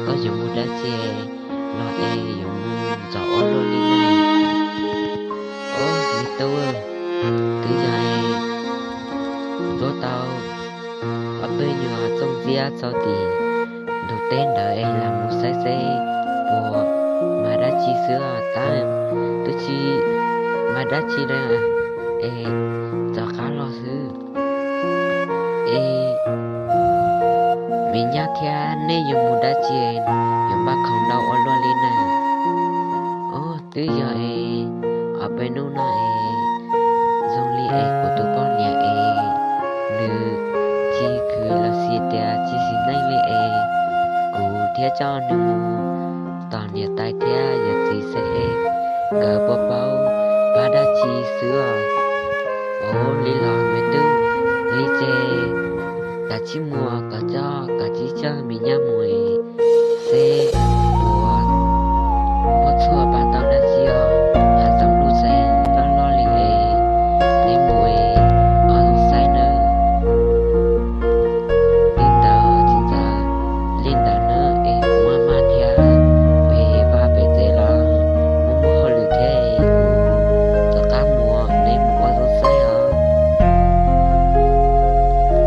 có dùng một đá chè lo e dùng giỏ luôn đi này ô mi tao cứ dài vô tao ở bên nhỏ trong dia sau thì đầu tiên đời là một sai xe của mà đã chi sữa ta tôi chi mà đã chi đây à ê cho khá lo sư ê mình nhát thia nên dùng một đá chè dùng ba không đâu ở luôn lên này ô từ giờ ở bênนู้นnày dòng li của tụi con nhà nữ chỉ cứ là xì tia chỉ xin nay li cụ thia cho nữ toàn nhà tay thia giờ chỉ sẽ cờ bò bao ba đã chi sữa ô li lò mẹ tư li chè cả chi mua cả cho cả chi cho mình nhá mua